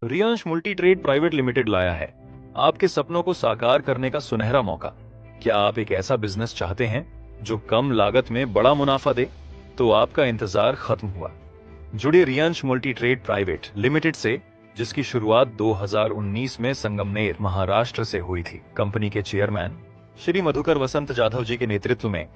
Riyansh multi trade private limited लाया है आपके सपनों को साकार करने का सुनहरा मौका। क्या आप एक ऐसा बिजनेस चाहते हैं जो कम लागत में बड़ा मुनाफा दे? तो आपका इंतजार खत्म हुआ। जुड़े Riyansh multi trade private limited से, जिसकी शुरुआत 2019 में संगमनेर, महाराष्ट्र से हुई थी। कंपनी के चेयरमैन श्री मधुकर वसंत जाधव जी के नेतृत्व में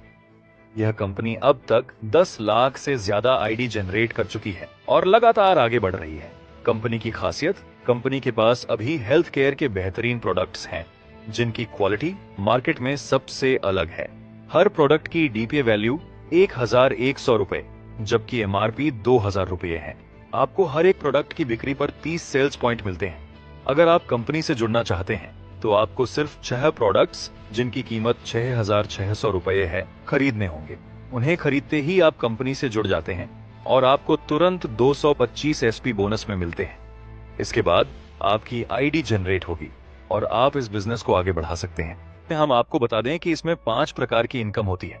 यह कंपनी अब तक 10 लाख से ज्यादा आईडी जनरेट कर चुकी है और लगातार आगे बढ़ रही है। कंपनी की खासियत, कंपनी के पास अभी हेल्थ केयर के बेहतरीन प्रोडक्ट्स हैं जिनकी क्वालिटी मार्केट में सबसे अलग है। हर प्रोडक्ट की डीपीए वैल्यू 1100 रुपए, जबकि एमआरपी 2000 रुपए है। आपको हर एक प्रोडक्ट की बिक्री पर 30 सेल्स पॉइंट मिलते हैं। अगर आप कंपनी से जुड़ना चाहते हैं तो आपको सिर्फ 6 प्रोडक्ट्स जिनकी कीमत 6600 रुपए है खरीदने होंगे। उन्हें खरीदते ही आप कंपनी से जुड़ जाते हैं और आपको तुरंत 225 एसपी बोनस में मिलते हैं। इसके बाद आपकी आईडी जनरेट होगी और आप इस बिजनेस को आगे बढ़ा सकते हैं। हम आपको बता दें कि इसमें 5 प्रकार की इनकम होती है।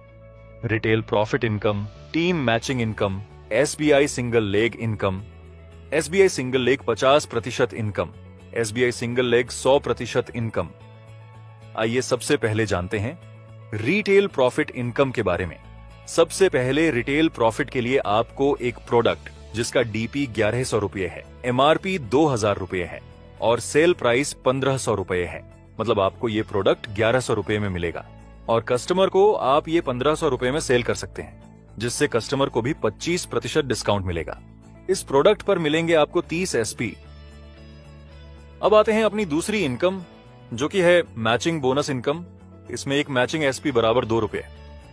Retail profit income, team matching income, SBI single leg income, SBI single leg 50% income, SBI single leg 100% income. आइए सबसे पहले जानते हैं रिटेल प्रॉफिट इनकम के बारे में। सबसे पहले रिटेल प्रॉफिट के लिए आपको एक प्रोडक्ट जिसका डीपी 1100 रुपये है, एमआरपी 2000 रुपये है और सेल प्राइस 1500 रुपये है, मतलब आपको ये प्रोडक्ट 1100 रुपये में मिलेगा और कस्टमर को आप ये 1500 रुपये में सेल कर सकते हैं, जिससे कस्टमर को भी 25% डिस्काउंट मिलेगा। इस प्रोडक्ट पर मिलेंगे आपको 30 एसपी। अब आते हैं अपनी दूसरी इनकम, जो कि है मैचिंग बोनस इनकम। इसमें एक मैचिंग एसपी बराबर 2 रुपये।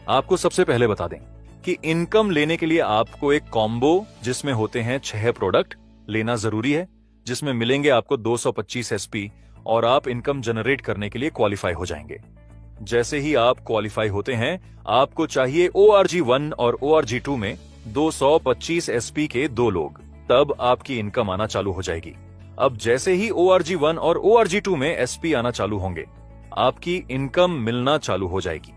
आपको सबसे पहले बता दें कि इनकम लेने के लिए आपको एक कॉम्बो जिसमें होते हैं 6 प्रोडक्ट लेना जरूरी है, जिसमें मिलेंगे आपको 225 एसपी और आप इनकम जनरेट करने के लिए क्वालिफाई हो जाएंगे। जैसे ही आप क्वालिफाई होते हैं, आपको चाहिए ORG1 और ORG2 में 225 एसपी के 2 लोग, तब आपकी इनकम आना चालू हो जाएगी। अब जैसे ही ORG1 और ORG2 में एसपी आना चालू होंगे, आपकी इनकम मिलना चालू हो जाएगी।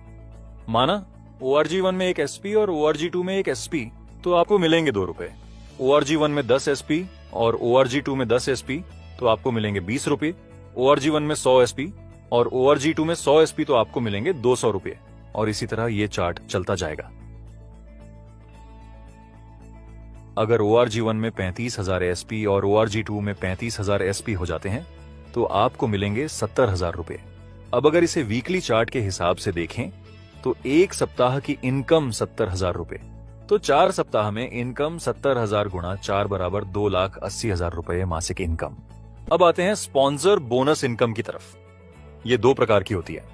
माना ORG1 में एक एसपी और ORG2 में एक एसपी, तो आपको मिलेंगे 2 रुपए। ORG1 में 10 एसपी और ORG2 में 10 एसपी, तो आपको मिलेंगे 20 रुपए। ORG1 में 100 एसपी और ORG2 में 100 एसपी, तो आपको मिलेंगे 200 रुपए। और इसी तरह ये चार्ट चलता जाएगा। अगर ORG1 में 35,000 एसपी और ORG2 में 35,000 एसपी हो जाते हैं, तो आपको मिलेंगे 70,000 रुपए। अब अगर इसे वीकली चार्ट के हिसाब से देखें तो एक सप्ताह की इनकम 70,000 रुपए, तो 4 सप्ताह में इनकम 70,000 गुणा 4 बराबर 2,80,000 रुपए मासिक इनकम। अब आते हैं स्पॉन्सर बोनस इनकम की तरफ। ये 2 प्रकार की होती है,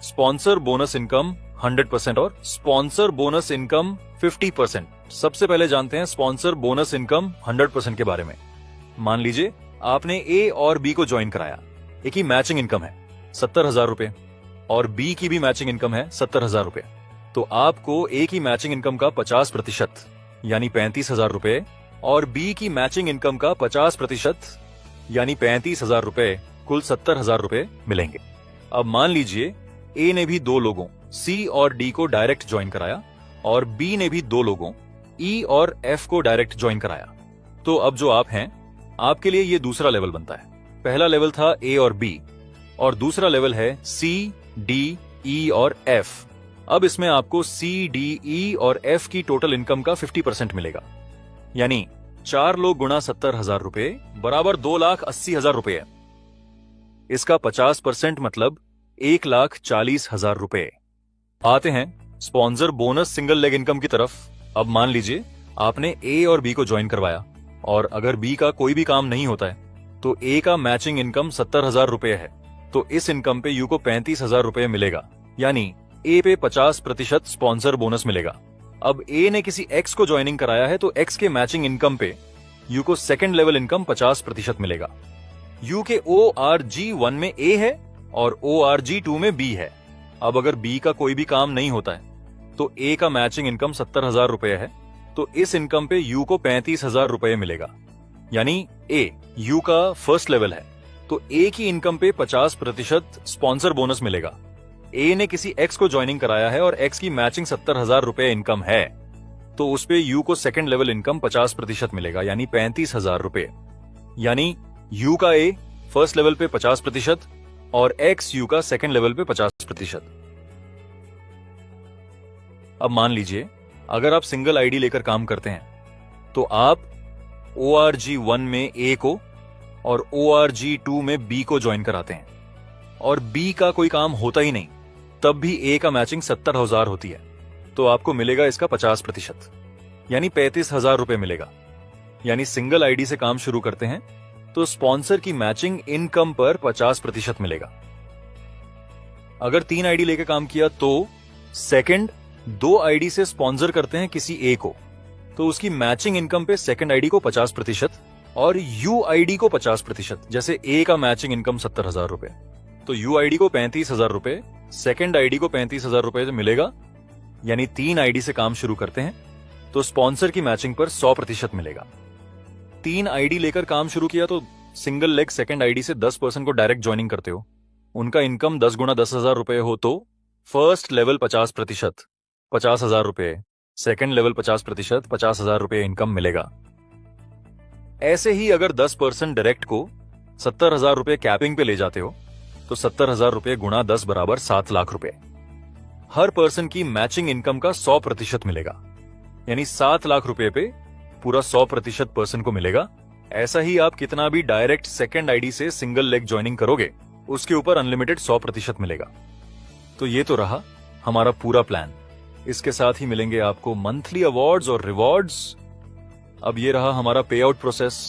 स्पॉन्सर बोनस इनकम 100% और स्पॉन्सर बोनस इनकम 50%। सबसे पहले जानते हैं स्पॉन्सर बोनस इनकम 100% के बारे में। मान लीजिए आपने ए और बी को ज्वाइन कराया, एक ही मैचिंग इनकम है 70,000 रुपए और बी की भी मैचिंग इनकम है 70,000 रुपए, तो आपको ए की मैचिंग इनकम का 50% यानी 35,000 रुपए और बी की मैचिंग इनकम का 50% यानी 35,000 रुपए, कुल 70,000 रुपए मिलेंगे। अब मान लीजिए ए ने भी 2 लोगों सी और डी को डायरेक्ट ज्वाइन कराया और बी ने भी 2 लोगों ई और एफ को डायरेक्ट ज्वाइन कराया, तो अब जो आप हैं, आपके लिए ये दूसरा लेवल बनता है। पहला लेवल था ए और बी और दूसरा लेवल है सी, डी, ई और एफ। अब इसमें आपको सी, डी, ई और एफ की टोटल इनकम का 50% मिलेगा, यानी 4 लोग गुणा 70,000 रुपए बराबर 2,80,000 रुपए है। इसका 50% मतलब 1,40,000 रुपए। आते हैं sponsor bonus single leg income की तरफ। अब मान लीजिए आपने ए और बी को ज्वाइन करवाया और अगर बी का कोई भी काम नहीं होता है, तो ए का मैचिंग इनकम 70,000 रुपए है, तो इस इनकम पे यू को 35,000 रुपए मिलेगा, यानी ए पे 50% स्पॉन्सर बोनस मिलेगा। अब ए ने किसी एक्स को ज्वाइनिंग कराया है, तो एक्स के मैचिंग इनकम पे यू को सेकंड लेवल इनकम 50% मिलेगा। यू के ORG1 में ए है और ORG2 में बी है। अब अगर बी का कोई भी काम नहीं होता है, तो ए का मैचिंग इनकम 70,000 रुपए है, तो इस इनकम पे यू को 35,000 रुपए मिलेगा, यानी ए यू का फर्स्ट लेवल है, तो ए की इनकम पे 50% स्पॉन्सर बोनस मिलेगा। ए ने किसी एक्स को ज्वाइनिंग कराया है और एक्स की मैचिंग 70,000 रुपए इनकम है, तो उस पे यू को सेकंड लेवल इनकम 50% मिलेगा, यानी 35,000 रुपए। यानी यू का ए फर्स्ट लेवल पे 50% और एक्स यू का सेकंड लेवल पे 50%। अब मान लीजिए अगर आप सिंगल आईडी लेकर काम करते हैं तो आप ORG1 में ए को और ORG2 में बी को ज्वाइन कराते हैं और बी का कोई काम होता ही नहीं, तब भी ए का मैचिंग 70,000 होती है, तो आपको मिलेगा इसका 50%, यानी 35,000 रुपए मिलेगा। यानी सिंगल आईडी से काम शुरू करते हैं तो स्पॉन्सर की मैचिंग इनकम पर 50% मिलेगा। अगर 3 आईडी लेके काम किया तो सेकंड 2 आईडी से स्पॉन्सर करते हैं किसी ए को, तो उसकी मैचिंग इनकम पे सेकंड आईडी को 50% और यू आईडी को 50%। जैसे ए का मैचिंग इनकम 70,000 रुपए, तो यू आईडी को 35,000 रुपए, सेकंड आईडी को 35,000 रुपए मिलेगा। यानी 3 आईडी से काम शुरू करते हैं तो स्पॉन्सर की मैचिंग पर 100% मिलेगा। 3 आईडी लेकर काम शुरू किया तो सिंगल लेग सेकंड आईडी से 10% को डायरेक्ट ज्वाइनिंग करते हो, उनका इनकम 10 गुना 10,000 रुपए हो तो फर्स्ट लेवल 50%, 50,000 रुपए, सेकंड लेवल 50%, 50,000 रुपए इनकम मिलेगा। ऐसे ही अगर 10% डायरेक्ट को 70,000 रुपए कैपिंग पे ले जाते हो तो 70,000 रुपए गुणा 10 बराबर 7 लाख रुपए। हर पर्सन की मैचिंग इनकम का 100% मिलेगा, यानी 7 लाख रुपए पे पूरा 100% पर्सन को मिलेगा। ऐसा ही आप कितना भी डायरेक्ट सेकंड आईडी से सिंगल लेग ज्वाइनिंग करोगे उसके ऊपर अनलिमिटेड 100% मिलेगा। तो ये तो रहा हमारा पूरा प्लान। इसके साथ ही मिलेंगे आपको मंथली अवार्ड्स और रिवॉर्ड्स। अब ये रहा हमारा पे आउट प्रोसेस।